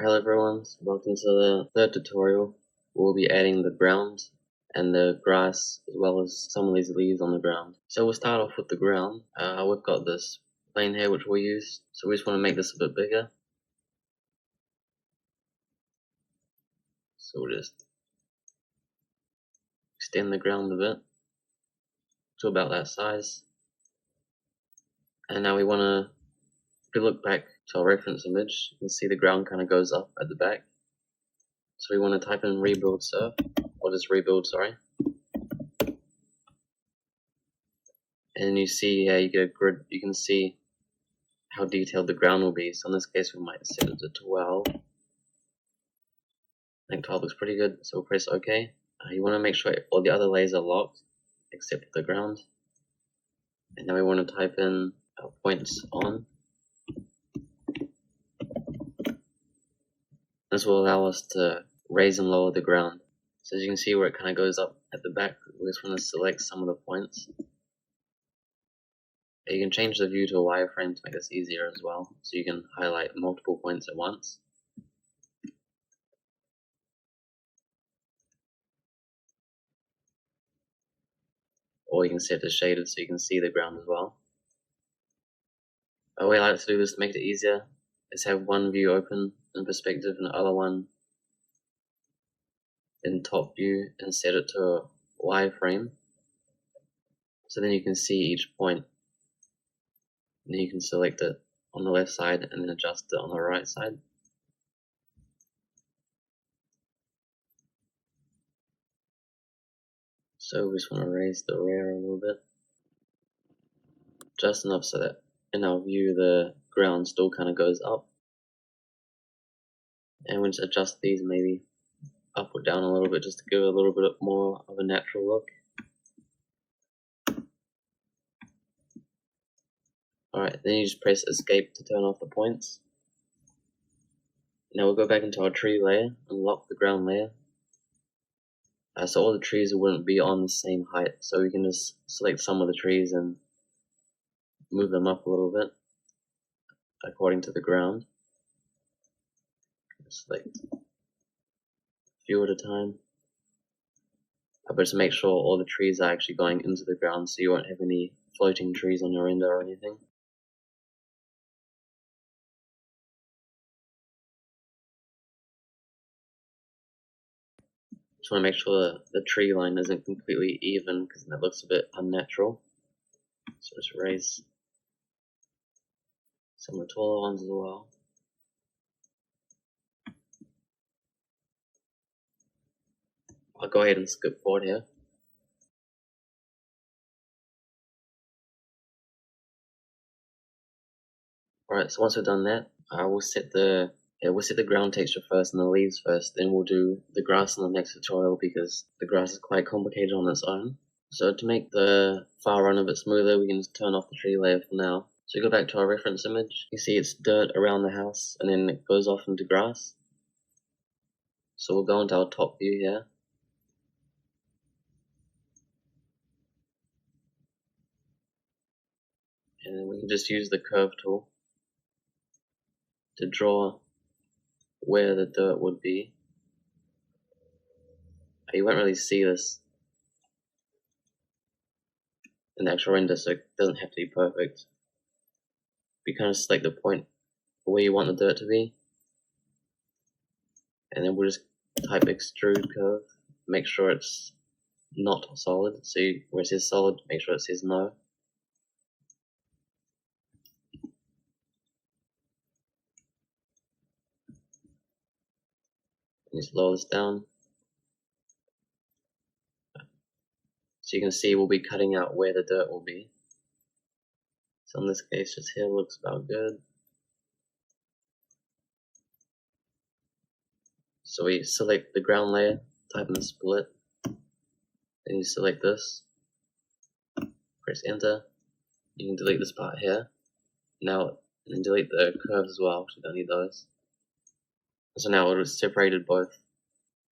Hello everyone, welcome to the third tutorial. We'll be adding the ground and the grass as well as some of these leaves on the ground. So we'll start off with the ground. We've got this plane here which we'll use, so we just want to make this a bit bigger. So we'll just extend the ground a bit to about that size. And now we want to, if we look back to our reference image, you can see the ground kind of goes up at the back. So we want to type in rebuild surf, or just rebuild, sorry. And you see, you get a grid, you can see how detailed the ground will be. So in this case, we might set it to 12. I think 12 looks pretty good, so we'll press OK. You want to make sure all the other layers are locked, except for the ground. And now we want to type in our points on. This will allow us to raise and lower the ground. So as you can see where it kind of goes up at the back, we just want to select some of the points. You can change the view to a wireframe to make this easier as well, so you can highlight multiple points at once. Or you can set it to shaded so you can see the ground as well. A way I like to do this to make it easier is have one view open in perspective and the other one in top view and set it to a wireframe. So then you can see each point. And then you can select it on the left side and then adjust it on the right side. So we just want to raise the rear a little bit. Just enough so that in our view the ground still kind of goes up. And we just adjust these maybe up or down a little bit just to give it a little bit more of a natural look. Alright, then you just press escape to turn off the points. Now we'll go back into our tree layer and lock the ground layer. So all the trees wouldn't be on the same height, so we can just select some of the trees and move them up a little bit according to the ground. Select a few at a time. But just make sure all the trees are actually going into the ground so you won't have any floating trees on your render or anything. Just want to make sure the tree line isn't completely even because that looks a bit unnatural. So just raise some of the taller ones as well. I'll go ahead and skip forward here. Alright, so once we've done that, we'll set the ground texture first and the leaves first, then we'll do the grass in the next tutorial because the grass is quite complicated on its own. So to make the far run a bit smoother, we can just turn off the tree layer for now. So go back to our reference image, you see it's dirt around the house and then it goes off into grass. So we'll go into our top view here. And then we can just use the curve tool to draw where the dirt would be. You won't really see this in the actual render, so it doesn't have to be perfect. You kind of select the point where you want the dirt to be, and then we'll just type extrude curve, make sure it's not solid, so where it says solid, make sure it says no. And just lower this down. So you can see we'll be cutting out where the dirt will be. So in this case, just here looks about good. So we select the ground layer, type in the split, then you select this, press enter. You can delete this part here. Now, and delete the curves as well, because we don't need those. So now we've separated both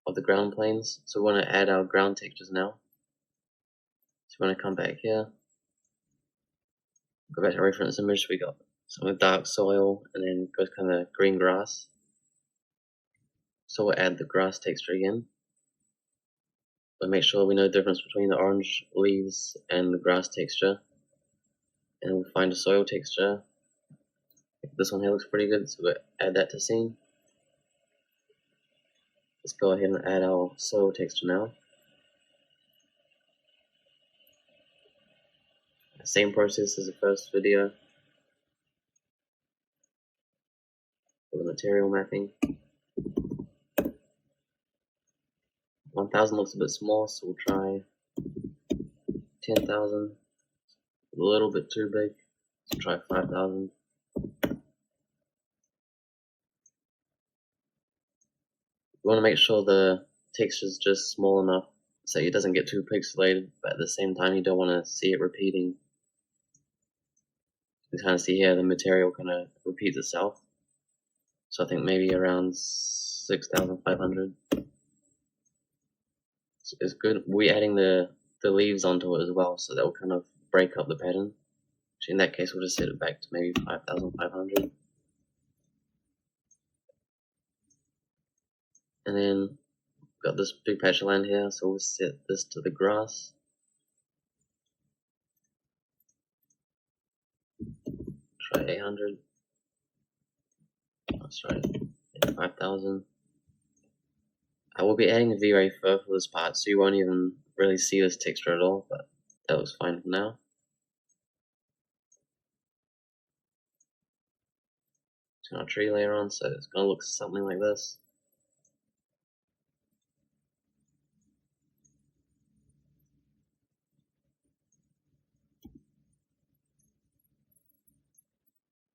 of the ground planes. So we want to add our ground textures now. So we want to come back here, go back to our reference image. We got some dark soil and then goes kind of green grass. So we'll add the grass texture again, but make sure we know the difference between the orange leaves and the grass texture. And we'll find a soil texture. This one here looks pretty good, so we'll add that to scene. Let's go ahead and add our soil texture now. Same process as the first video for the material mapping. 1000 looks a bit small, so we'll try 10,000. A little bit too big, so try 5,000. You want to make sure the texture is just small enough so it doesn't get too pixelated, but at the same time you don't want to see it repeating. You can kind of see here the material kind of repeats itself. So I think maybe around 6,500. So it's good. We're adding the leaves onto it as well, so that will kind of break up the pattern. So in that case, we'll just set it back to maybe 5,500. And then we've got this big patch of land here, so we'll set this to the grass. Try 800. Let's try 5,000. I will be adding a V-Ray fur for this part, so you won't even really see this texture at all, but that looks fine for now. Turn our tree layer on, so it's going to look something like this.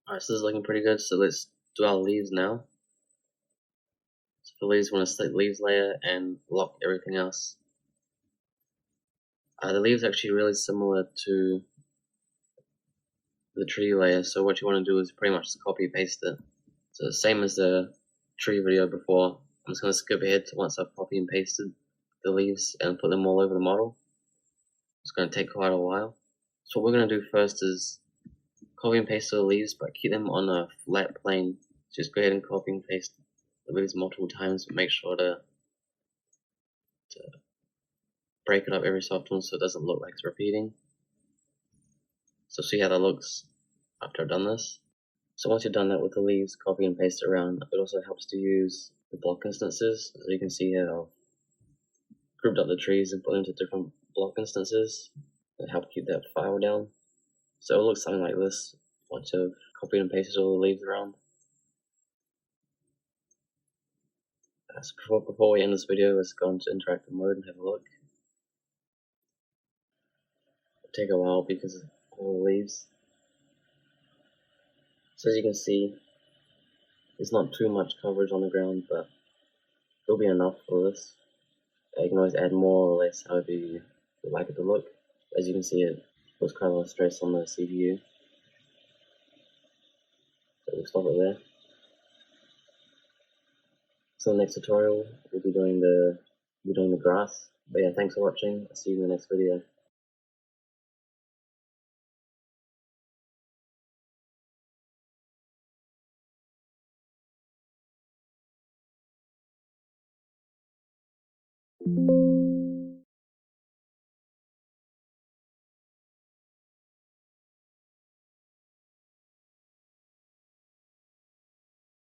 Alright, so this is looking pretty good, so let's do our leaves now. So for leaves, we want to select leaves layer and lock everything else. The leaves are actually really similar to the tree layer, so what you want to do is pretty much just copy paste it. So same as the tree video before, I'm just going to skip ahead to once I've copy and pasted the leaves and put them all over the model. It's going to take quite a while. So what we're going to do first is copy and paste the leaves, but keep them on a flat plane. Just go ahead and copy and paste the leaves multiple times, but make sure to break it up every so often so it doesn't look like it's repeating. So see how that looks after I've done this. So once you've done that with the leaves, copy and paste it around. It also helps to use the block instances. As you can see here, I've grouped up the trees and put them into different block instances that help keep that file down. So it looks something like this once you've copied and pasted all the leaves around. So before we end this video, let's go into interactive mode and have a look. It'll take a while because of all the leaves. So as you can see, there's not too much coverage on the ground, but it'll be enough for this. You can always add more or less however you would like it to look. As you can see, it puts quite a lot of stress on the CPU. So we'll stop it there. So in the next tutorial, we'll be doing the grass. But yeah, thanks for watching. I'll see you in the next video.